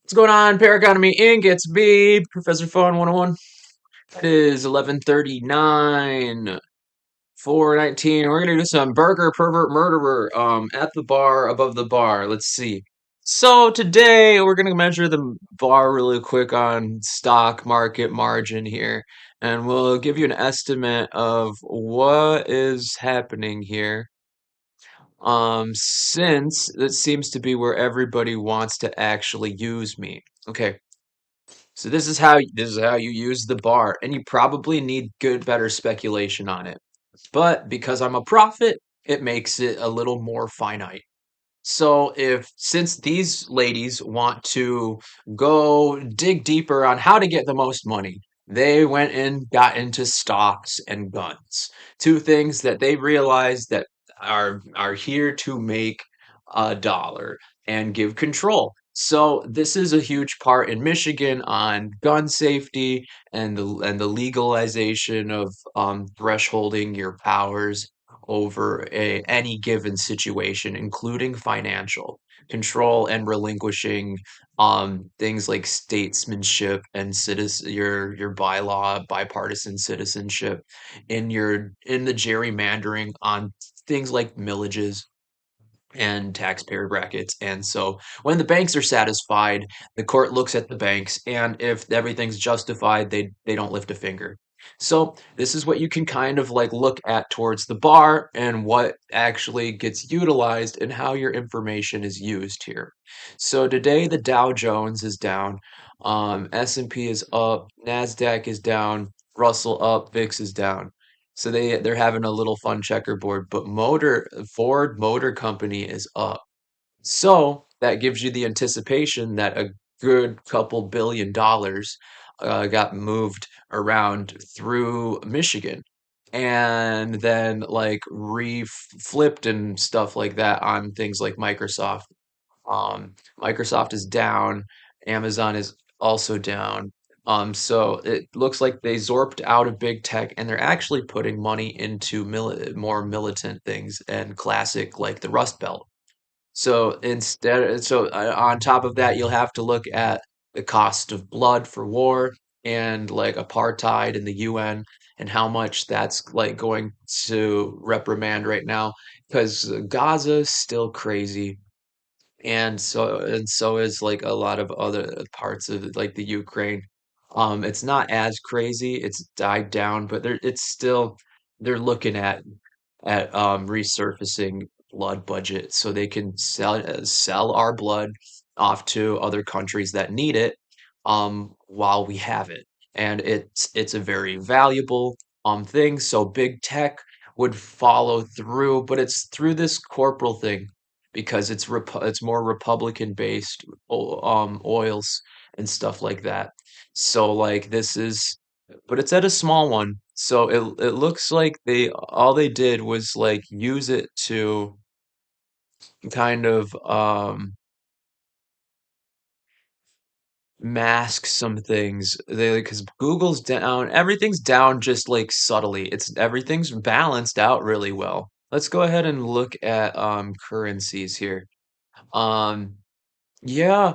What's going on, PARACONOMY Inc? It's me, Professor Fun 101. It is 11:39, 4:19. We're gonna do some burger pervert murderer at the bar above the bar. Let's see. So today we're gonna measure the bar really quick on stock market margin here, and we'll give you an estimate of what is happening here. Since it seems to be where everybody wants to actually use me. Okay. So this is how you use the bar, and you probably need good, better speculation on it. But because I'm a prophet, it makes it a little more finite. So if since these ladies want to go dig deeper on how to get the most money, they went and got into stocks and guns. Two things that they realized that are here to make a dollar and give control. So this is a huge part in Michigan on gun safety and the legalization of thresholding your powers over any given situation, including financial control and relinquishing things like statesmanship and your bylaw bipartisan citizenship in the gerrymandering on things like millages and taxpayer brackets. And so when the banks are satisfied, the court looks at the banks, and if everything's justified, they don't lift a finger. So this is what you can kind of like look at towards the bar and what actually gets utilized and how your information is used here. So today the Dow Jones is down, S&P is up, Nasdaq is down, Russell up, VIX is down. So they're having a little fun checkerboard, but Ford Motor Company is up. So that gives you the anticipation that a good couple $1 billion got moved around through Michigan and then like flipped and stuff like that on things like Microsoft. Microsoft is down. Amazon is also down. So it looks like they zorped out of big tech and they're actually putting money into more militant things and classic like the Rust Belt. On top of that, you'll have to look at the cost of blood for war and like apartheid in the UN and how much that's like going to reprimand right now because Gaza is still crazy, and so is like a lot of other parts of like the Ukraine. It's not as crazy. It's died down, but they're looking at resurfacing blood budget so they can sell our blood off to other countries that need it while we have it. And it's a very valuable thing. So big tech would follow through, but it's through this corporal thing because it's more Republican based oils and stuff like that. So like this is but it's at a small one. So it looks like they did was like use it to kind of mask some things. They because Google's down, everything's down just like subtly. Everything's balanced out really well. Let's go ahead and look at currencies here. Um yeah,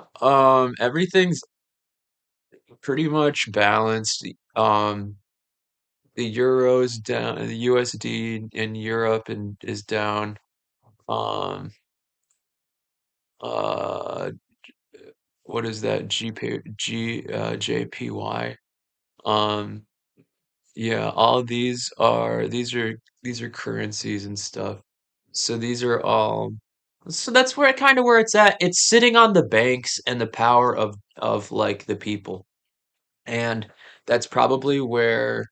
everything's pretty much balanced. The euro's down, the USD in Europe and is down. Um, uh, what is that? JPY. Um, yeah, all these are currencies and stuff. So these are all. So that's where kind of where it's at. It's sitting on the banks and the power of like the people. And that's probably where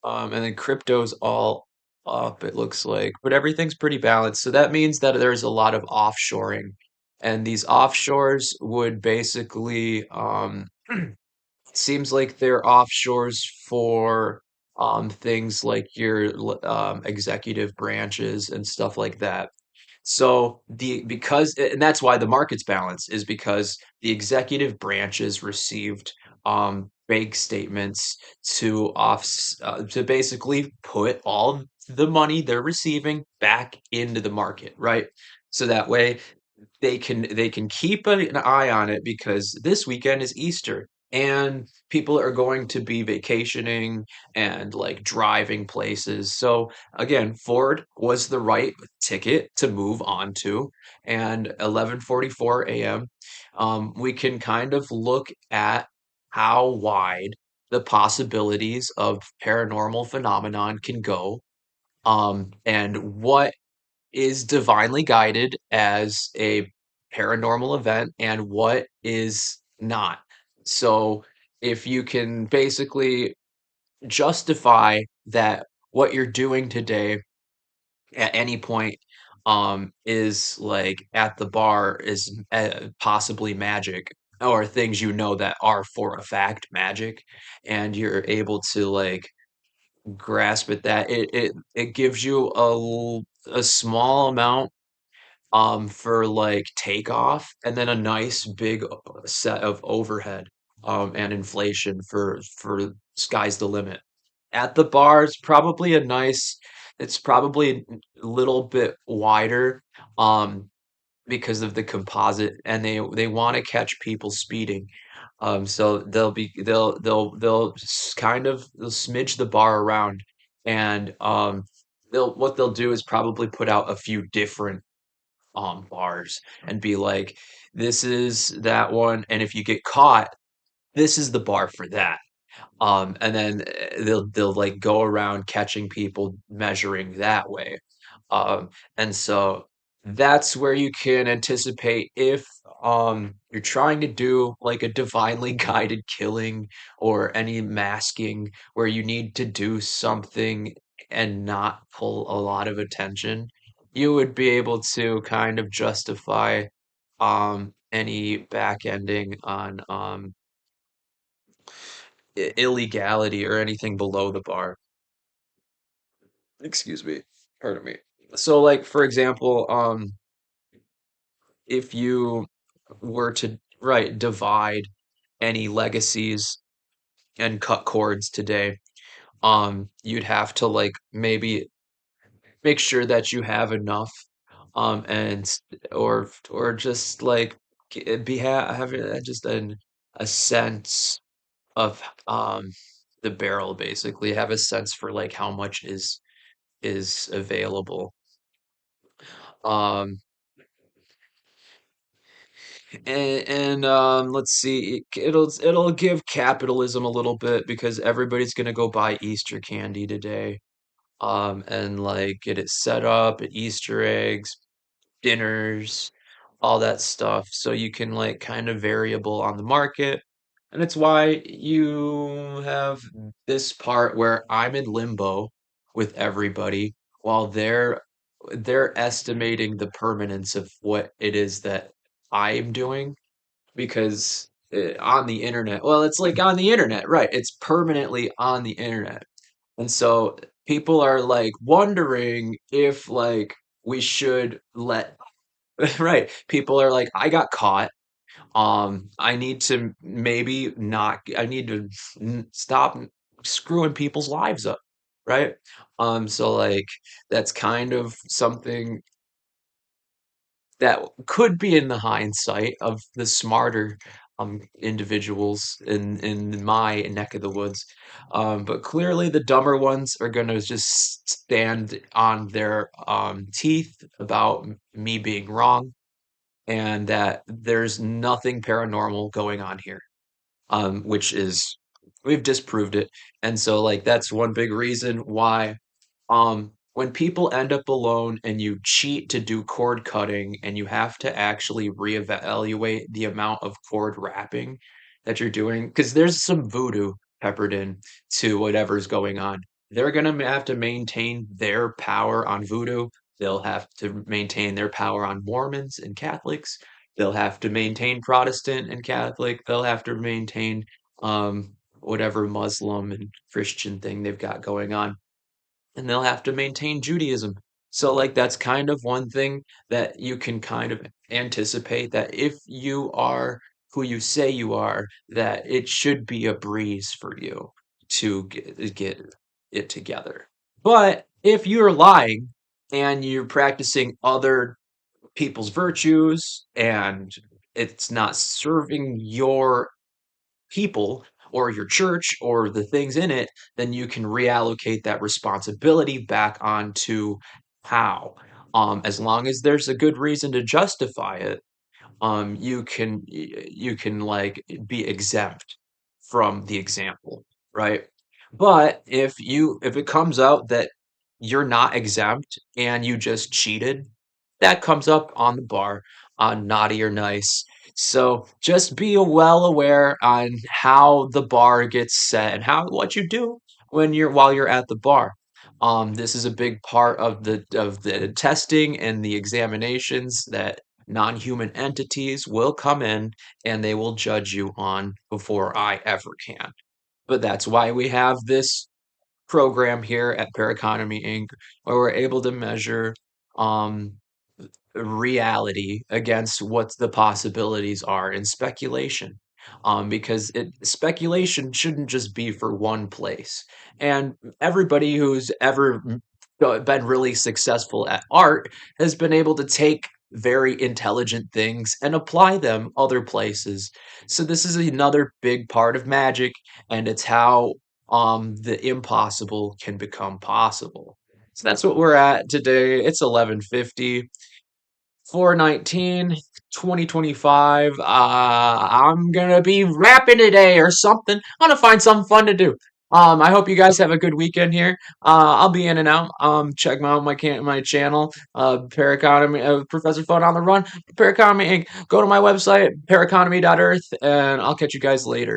and then crypto's all up, it looks like, but everything's pretty balanced. So that means that there's a lot of offshoring. And these offshores would basically seems like they're offshores for things like your executive branches and stuff like that. So and that's why the market's balanced is because the executive branches received bank statements to basically put all the money they're receiving back into the market, right? So that way they can keep an eye on it because this weekend is Easter and people are going to be vacationing and like driving places. So again, Ford was the right ticket to move on to. And 11:44 a.m., we can kind of look at how wide the possibilities of paranormal phenomenon can go, and what is divinely guided as a paranormal event and what is not. So, if you can basically justify that what you're doing today at any point is like at the bar is possibly magic, or things you know that are for a fact magic, and you're able to like grasp at that, it gives you a small amount for like takeoff, and then a nice big set of overhead and inflation for sky's the limit. At the bar, it's probably a little bit wider because of the composite, and they want to catch people speeding. So they'll smidge the bar around, and they'll do is probably put out a few different bars and be like, this is that one, and if you get caught, this is the bar for that. And then they'll like go around catching people measuring that way. And so that's where you can anticipate if you're trying to do like a divinely guided killing or any masking where you need to do something and not pull a lot of attention, you would be able to kind of justify any back ending on illegality or anything below the bar. Excuse me. Pardon me. So, like, for example, if you were to, right, divide any legacies and cut cords today, you'd have to like maybe make sure that you have enough, and or just like having just a sense of the barrel, basically have a sense for like how much is available. Um, and let's see, it'll give capitalism a little bit because everybody's gonna go buy Easter candy today, and like get it set up at Easter eggs, dinners, all that stuff. So you can like kind of variable on the market. And it's why you have this part where I'm in limbo with everybody while they're estimating the permanence of what it is that I'm doing, because on the internet, well, it's like on the internet, right? It's permanently on the internet. And so people are like wondering if like we should let right. People are like, I got caught. I need to maybe not, I need to stop screwing people's lives up, right? So like that's kind of something that could be in the hindsight of the smarter individuals in my neck of the woods. But clearly the dumber ones are gonna just stand on their teeth about me being wrong and that there's nothing paranormal going on here, which is we've disproved it. And so like that's one big reason why when people end up alone and you cheat to do cord cutting and you have to actually reevaluate the amount of cord wrapping that you're doing, because there's some voodoo peppered in to whatever's going on. They're gonna have to maintain their power on voodoo. They'll have to maintain their power on Mormons and Catholics. They'll have to maintain Protestant and Catholic. They'll have to maintain whatever Muslim and Christian thing they've got going on, and they'll have to maintain Judaism. So, like, that's kind of one thing that you can kind of anticipate, that if you are who you say you are, that it should be a breeze for you to get it together. But if you're lying and you're practicing other people's virtues and it's not serving your people or your church or the things in it, then you can reallocate that responsibility back onto how. As long as there's a good reason to justify it, you can like be exempt from the example, right? But if it comes out that you're not exempt and you just cheated, that comes up on the bar on naughty or nice. So just be well aware on how the bar gets set and how what you do when you're while you're at the bar. This is a big part of the testing and the examinations that non-human entities will come in and they will judge you on before I ever can. But that's why we have this program here at Paraconomy Inc., where we're able to measure um, reality against what the possibilities are in speculation. Because speculation shouldn't just be for one place. And everybody who's ever been really successful at art has been able to take very intelligent things and apply them other places. So this is another big part of magic, and it's how the impossible can become possible. So that's what we're at today. It's 11:50. 4/19, 2025. I'm gonna be rapping today or something. I'm gonna find something fun to do. I hope you guys have a good weekend here. I'll be in and out. Check my channel, Paraconomy, Professor Phone on the Run, Paraconomy Inc. Go to my website, paraconomy.earth, and I'll catch you guys later.